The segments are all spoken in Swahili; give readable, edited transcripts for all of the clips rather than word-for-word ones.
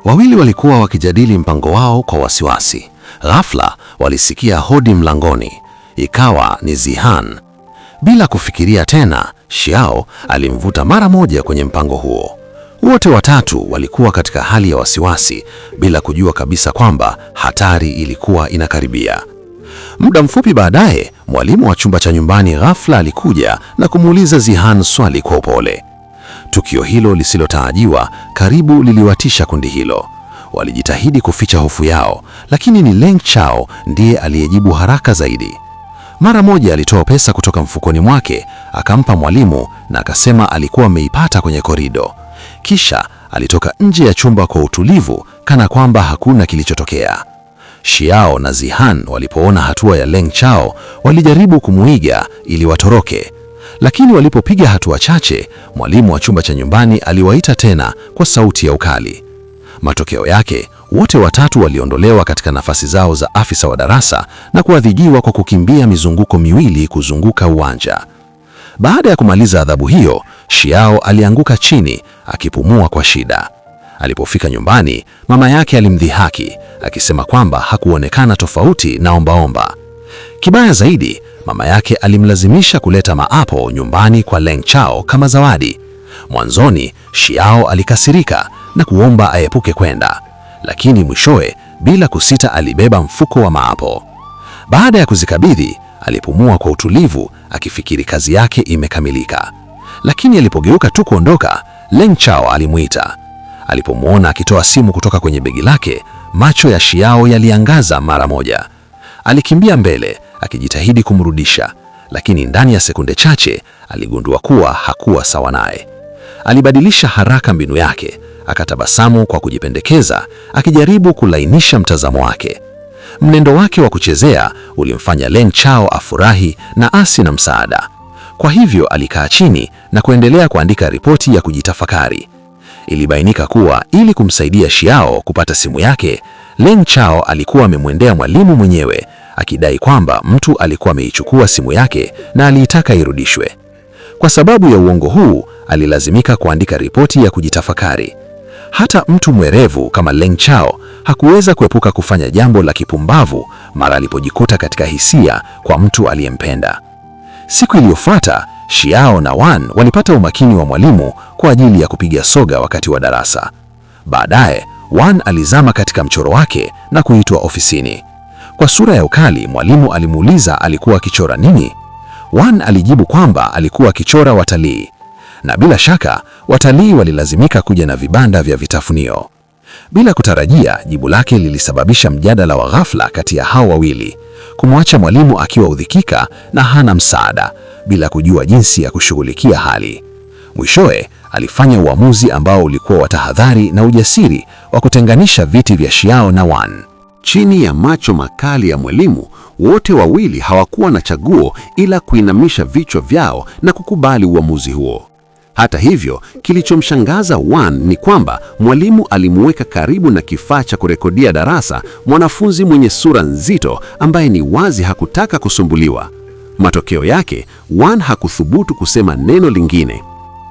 Wawili walikuwa wakijadili mpango wao kwa wasiwasi. Ghafla walisikia hodi mlangoni. Ikawa ni Zihan. Bila kufikiria tena, Xiao alimvuta mara moja kwenye mpango huo. Wote watatu walikuwa katika hali ya wasiwasi, bila kujua kabisa kwamba hatari ilikuwa inakaribia. Muda mfupi baadaye, mwalimu wa chumba cha nyumbani ghafla alikuja na kumuuliza Zihan swali kwa upole. Tukio hilo lisilotarajiwa karibu liliwatisha kundi hilo. Walijitahidi kuficha hofu yao, lakini ni Leng Chao ndiye aliyejibu haraka zaidi. Mara moja alitoa pesa kutoka mfukoni mwake, akampa mwalimu na akasema alikuwa ameipata kwenye korido. Kisha alitoka nje ya chumba kwa utulivu, kana kwamba hakuna kilichotokea. Xiao na Zihan walipoona hatua ya Leng Chao, walijaribu kumuiga ili watoroke. Lakini walipopiga hatua chache, mwalimu wa chumba cha nyumbani aliwaita tena kwa sauti ya ukali. Matokeo yake, wote watatu waliondolewa katika nafasi zao za afisa wa darasa na kuadhibiwa kwa kukimbia mizunguko miwili kuzunguka uwanja. Baada ya kumaliza adhabu hiyo, Xiao alianguka chini akipumua kwa shida. Alipofika nyumbani, mama yake alimdhihaki akisema kwamba hakuonekana tofauti na ombaomba. Kibaya zaidi, mama yake alimlazimisha kuleta maapo nyumbani kwa Leng Chao kama zawadi. Mwanzoni, Xiao alikasirika na kuomba aepuke kwenda, lakini mwishowe bila kusita alibeba mfuko wa maapo. Baada ya kuzikabidhi, alipumua kwa utulivu akifikiri kazi yake imekamilika. Lakini alipogeuka tu kuondoka, Leng Chao alimuita. Alipomwona akitoa simu kutoka kwenye begi lake, macho ya Xiao yaliangaza mara moja. Alikimbia mbele akijitahidi kumrudisha, lakini ndani ya sekunde chache aligundua kuwa hakuwa sawa naye. Alibadilisha haraka mbinu yake, akatabasamu kwa kujipendekeza, akijaribu kulainisha mtazamo wake. Mnendo wake wa kuchezea ulimfanya Leng Chao afurahi na asi na msaada. Kwa hivyo alikaa chini na kuendelea kuandika ripoti ya kujitafakari. Ilibainika kuwa ili kumsaidia Xiao kupata simu yake, Leng Chao alikuwa amemwendea mwalimu mwenyewe akidai kwamba mtu alikuwa ameichukua simu yake na aliitaka irudishwe. Kwa sababu ya uongo huu, alilazimika kuandika ripoti ya kujitafakari. Hata mtu mwerevu kama Leng Chao hakuweza kuepuka kufanya jambo la kipumbavu mara alipojikuta katika hisia kwa mtu aliyempenda. Siku iliyofuata, Xiao na Wan walipata umakini wa mwalimu kwa ajili ya kupiga soga wakati wa darasa. Baadaye, Wan alizama katika mchoro wake na kuitwa ofisini. Kwa sura ya ukali, mwalimu alimuuliza alikuwa akichora nini. Wan alijibu kwamba alikuwa akichora watalii. Na bila shaka, watalii walilazimika kuja na vibanda vya vitafunio. Bila kutarajia, jibu lake lilisababisha mjadala wa ghafla kati ya hao wawili, kumwacha mwalimu akiwa udhikika na hana msaada, bila kujua jinsi ya kushughulikia hali. Mwishowe, alifanya uamuzi ambao ulikuwa wa tahadhari na ujasiri wa kutenganisha viti vya Xiao na Wan. Chini ya macho makali ya mwalimu, wote wawili hawakuwa na chaguo ila kuinamisha vichwa vyao na kukubali uamuzi huo. Hata hivyo, kilichomshangaza Wan ni kwamba mwalimu alimuweka karibu na kifaa cha kurekodia darasa mwanafunzi mwenye sura nzito ambaye ni wazi hakutaka kusumbuliwa. Matokeo yake, Wan hakuthubutu kusema neno lingine.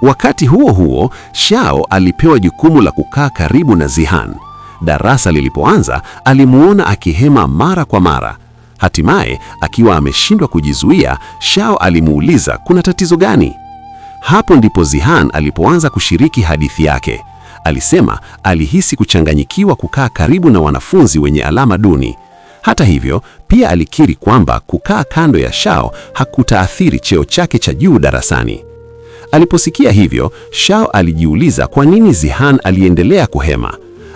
Wakati huo huo, Xiao alipewa jukumu la kukaa karibu na Zihan. Darasa lilipoanza, alimuona akihema mara kwa mara. Hatimaye, akiwa ameshindwa kujizuia, Xiao alimuuliza kuna tatizo gani? Hapo ndipo Zihan alipoanza kushiriki hadithi yake. Alisema alihisi kuchanganyikiwa kukaa karibu na wanafunzi wenye alama duni. Hata hivyo, pia alikiri kwamba kukaa kando ya Xiao hakutaathiri cheo chake cha juu darasani. Aliposikia hivyo, Xiao alijiuliza kwa nini Zihan aliendelea kuhema.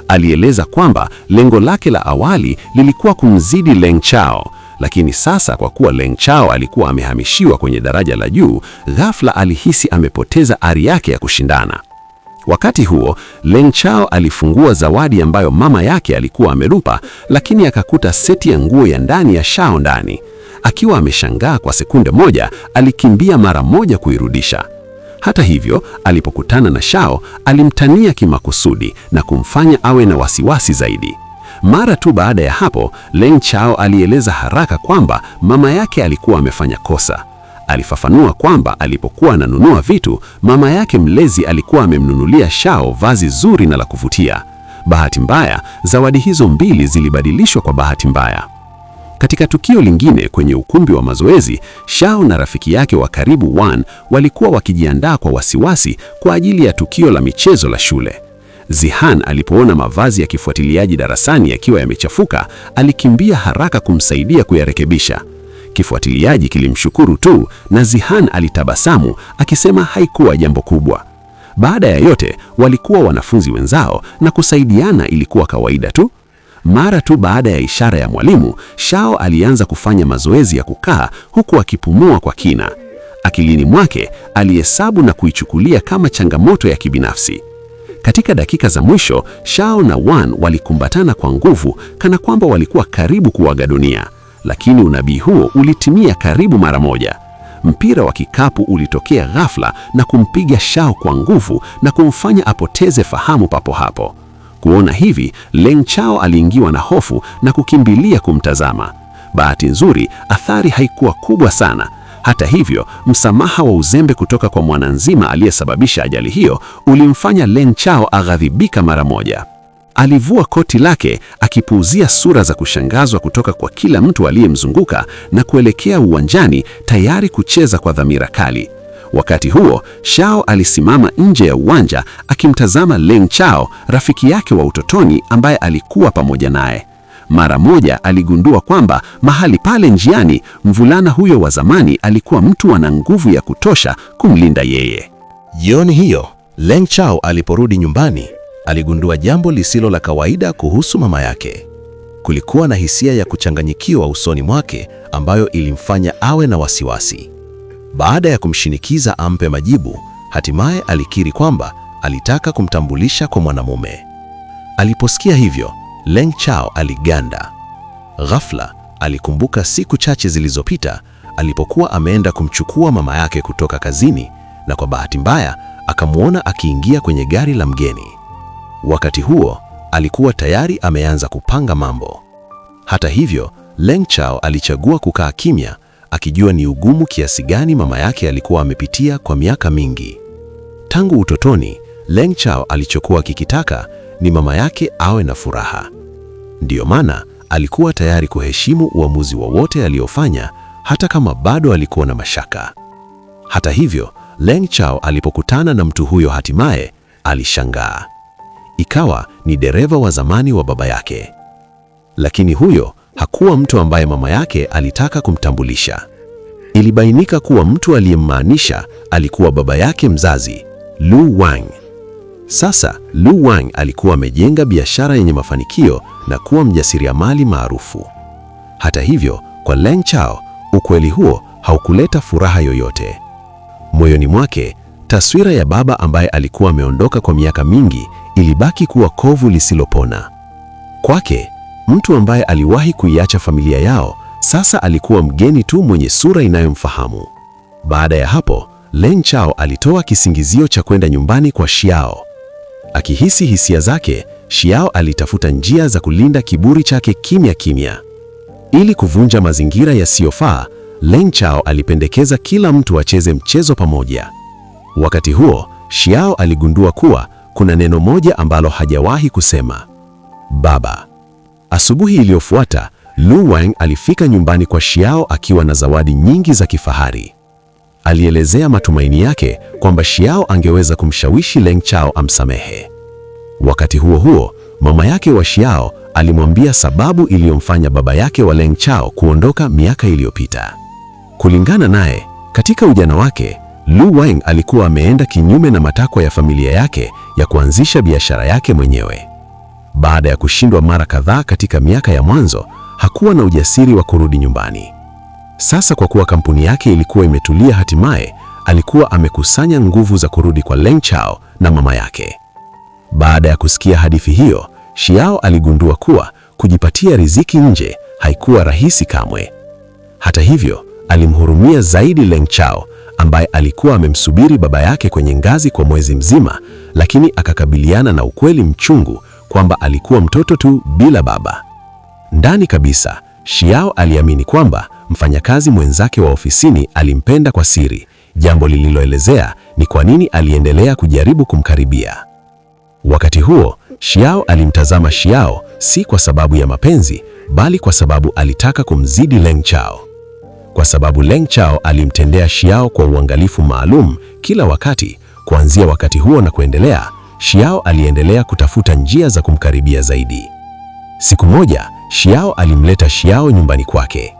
Alieleza kwamba lengo lake la awali lilikuwa kumzidi Leng Chao, lakini sasa kwa kuwa Leng Chao alikuwa amehamishiwa kwenye daraja la juu, ghafla alihisi amepoteza ari yake ya kushindana. Wakati huo, Leng Chao alifungua zawadi ambayo mama yake alikuwa amerupa, lakini akakuta seti ya nguo ya ndani ya Xiao ndani. Akiwa ameshangaa kwa sekunde moja, alikimbia mara moja kuirudisha. Hata hivyo, alipokutana na Xiao, alimtania kimakusudi na kumfanya awe na wasiwasi zaidi. Mara tu baada ya hapo, Leng Chao alieleza haraka kwamba mama yake alikuwa amefanya kosa. Alifafanua kwamba alipokuwa ananunua vitu, mama yake mlezi alikuwa amemnunulia Xiao vazi zuri na la kuvutia. Bahati mbaya, zawadi hizo mbili zilibadilishwa kwa bahati mbaya. Katika tukio lingine kwenye ukumbi wa mazoezi, Shao na rafiki yake wa karibu Wan walikuwa wakijiandaa kwa wasiwasi kwa ajili ya tukio la michezo la shule. Zihan alipoona mavazi ya kifuatiliaji darasani yakiwa yamechafuka, alikimbia haraka kumsaidia kuyarekebisha. Kifuatiliaji kilimshukuru tu na Zihan alitabasamu akisema haikuwa jambo kubwa. Baada ya yote, walikuwa wanafunzi wenzao na kusaidiana ilikuwa kawaida tu. Mara tu baada ya ishara ya mwalimu, Shao alianza kufanya mazoezi ya kukaa huku akipumua kwa kina. Akilini mwake alihesabu na kuichukulia kama changamoto ya kibinafsi. Katika dakika za mwisho, Shao na Wan walikumbatana kwa nguvu kana kwamba walikuwa karibu kuaga dunia, lakini unabii huo ulitimia karibu mara moja. Mpira wa kikapu ulitokea ghafla na kumpiga Shao kwa nguvu na kumfanya apoteze fahamu papo hapo. Kuona hivi, Leng Chao aliingiwa na hofu na kukimbilia kumtazama. Bahati nzuri, athari haikuwa kubwa sana. Hata hivyo, msamaha wa uzembe kutoka kwa mwananzima aliyesababisha ajali hiyo ulimfanya Leng Chao aghadhibika mara moja. Alivua koti lake akipuuzia sura za kushangazwa kutoka kwa kila mtu aliyemzunguka na kuelekea uwanjani tayari kucheza kwa dhamira kali. Wakati huo, Shao alisimama nje ya uwanja akimtazama Leng Chao, rafiki yake wa utotoni ambaye alikuwa pamoja naye. Mara moja aligundua kwamba mahali pale njiani, mvulana huyo wa zamani alikuwa mtu ana nguvu ya kutosha kumlinda yeye. Jioni hiyo, Leng Chao aliporudi nyumbani, aligundua jambo lisilo la kawaida kuhusu mama yake. Kulikuwa na hisia ya kuchanganyikiwa usoni mwake ambayo ilimfanya awe na wasiwasi. Baada ya kumshinikiza ampe majibu, hatimaye alikiri kwamba alitaka kumtambulisha kwa mwanamume. Aliposikia hivyo, Leng Chao aliganda. Ghafla, alikumbuka siku chache zilizopita alipokuwa ameenda kumchukua mama yake kutoka kazini, na kwa bahati mbaya akamwona akiingia kwenye gari la mgeni. Wakati huo, alikuwa tayari ameanza kupanga mambo. Hata hivyo, Leng Chao alichagua kukaa kimya, akijua ni ugumu kiasi gani mama yake alikuwa amepitia kwa miaka mingi. Tangu utotoni, Leng Chao alichokuwa kikitaka ni mama yake awe na furaha. Ndiyo maana alikuwa tayari kuheshimu uamuzi wowote aliofanya, hata kama bado alikuwa na mashaka. Hata hivyo, Leng Chao alipokutana na mtu huyo hatimaye, alishangaa. Ikawa ni dereva wa zamani wa baba yake. Lakini huyo hakuwa mtu ambaye mama yake alitaka kumtambulisha. Ilibainika kuwa mtu aliyemmaanisha alikuwa baba yake mzazi, Lu Wang. Sasa Lu Wang alikuwa amejenga biashara yenye mafanikio na kuwa mjasiriamali maarufu. Hata hivyo, kwa Leng Chao, ukweli huo haukuleta furaha yoyote. Moyoni mwake, taswira ya baba ambaye alikuwa ameondoka kwa miaka mingi ilibaki kuwa kovu lisilopona. Kwake, mtu ambaye aliwahi kuiacha familia yao, sasa alikuwa mgeni tu mwenye sura inayomfahamu. Baada ya hapo, Leng Chao alitoa kisingizio cha kwenda nyumbani kwa Xiao. Akihisi hisia zake, Xiao alitafuta njia za kulinda kiburi chake kimya kimya. Ili kuvunja mazingira yasiyofaa, Leng Chao alipendekeza kila mtu acheze mchezo pamoja. Wakati huo, Xiao aligundua kuwa kuna neno moja ambalo hajawahi kusema: baba. Asubuhi iliyofuata, Lu Wang alifika nyumbani kwa Xiao akiwa na zawadi nyingi za kifahari. Alielezea matumaini yake kwamba Xiao angeweza kumshawishi Leng Chao amsamehe. Wakati huo huo, mama yake wa Xiao alimwambia sababu iliyomfanya baba yake wa Leng Chao kuondoka miaka iliyopita. Kulingana naye, katika ujana wake, Lu Wang alikuwa ameenda kinyume na matakwa ya familia yake ya kuanzisha biashara yake mwenyewe. Baada ya kushindwa mara kadhaa katika miaka ya mwanzo, hakuwa na ujasiri wa kurudi nyumbani. Sasa kwa kuwa kampuni yake ilikuwa imetulia, hatimaye alikuwa amekusanya nguvu za kurudi kwa Leng Chao na mama yake. Baada ya kusikia hadithi hiyo, Xiao aligundua kuwa kujipatia riziki nje haikuwa rahisi kamwe. Hata hivyo, alimhurumia zaidi Leng Chao ambaye alikuwa amemsubiri baba yake kwenye ngazi kwa mwezi mzima, lakini akakabiliana na ukweli mchungu kwamba alikuwa mtoto tu bila baba. Ndani kabisa, Xiao aliamini kwamba mfanyakazi mwenzake wa ofisini alimpenda kwa siri, jambo lililoelezea ni kwa nini aliendelea kujaribu kumkaribia. Wakati huo, Xiao alimtazama Xiao si kwa sababu ya mapenzi, bali kwa sababu alitaka kumzidi Leng Chao. Kwa sababu Leng Chao alimtendea Xiao kwa uangalifu maalum kila wakati. Kuanzia wakati huo na kuendelea, Xiao aliendelea kutafuta njia za kumkaribia zaidi. Siku moja, Xiao alimleta Xiao nyumbani kwake.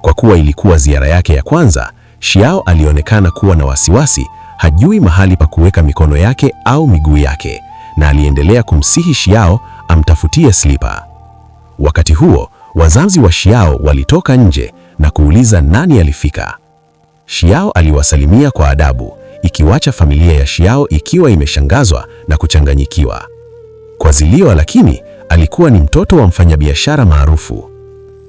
Kwa kuwa ilikuwa ziara yake ya kwanza, Xiao alionekana kuwa na wasiwasi, hajui mahali pa kuweka mikono yake au miguu yake, na aliendelea kumsihi Xiao amtafutie slipa. Wakati huo, wazazi wa Xiao walitoka nje na kuuliza nani alifika. Xiao aliwasalimia kwa adabu, ikiwacha familia ya Xiao ikiwa imeshangazwa na kuchanganyikiwa. Kwa Zilio lakini, alikuwa ni mtoto wa mfanyabiashara maarufu.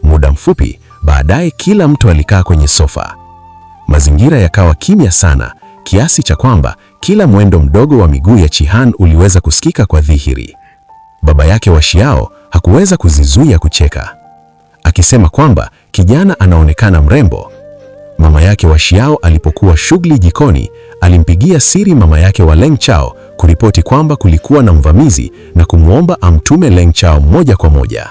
Muda mfupi baadaye, kila mtu alikaa kwenye sofa. Mazingira yakawa kimya sana, kiasi cha kwamba kila mwendo mdogo wa miguu ya Chihan uliweza kusikika kwa dhihiri. Baba yake wa Xiao hakuweza kuzizuia kucheka, akisema kwamba kijana anaonekana mrembo. Mama yake wa Xiao alipokuwa shughuli jikoni, alimpigia siri mama yake wa Leng Chao kuripoti kwamba kulikuwa na mvamizi na kumwomba amtume Leng Chao moja kwa moja.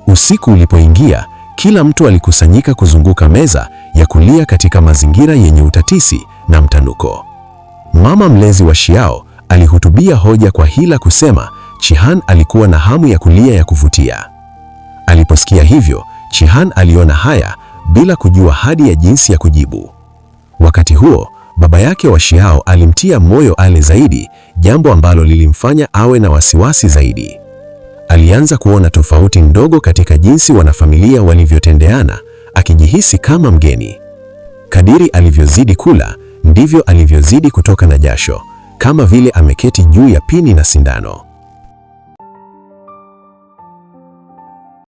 Usiku ulipoingia, kila mtu alikusanyika kuzunguka meza ya kulia katika mazingira yenye utatisi na mtanuko. Mama mlezi wa Xiao alihutubia hoja kwa hila kusema Chihan alikuwa na hamu ya kulia ya kuvutia. Aliposikia hivyo, Chihan aliona haya bila kujua hadi ya jinsi ya kujibu. Wakati huo, baba yake wa Xiao alimtia moyo Ale zaidi, jambo ambalo lilimfanya awe na wasiwasi zaidi. Alianza kuona tofauti ndogo katika jinsi wanafamilia walivyotendeana, akijihisi kama mgeni. Kadiri alivyozidi kula, ndivyo alivyozidi kutoka na jasho, kama vile ameketi juu ya pini na sindano.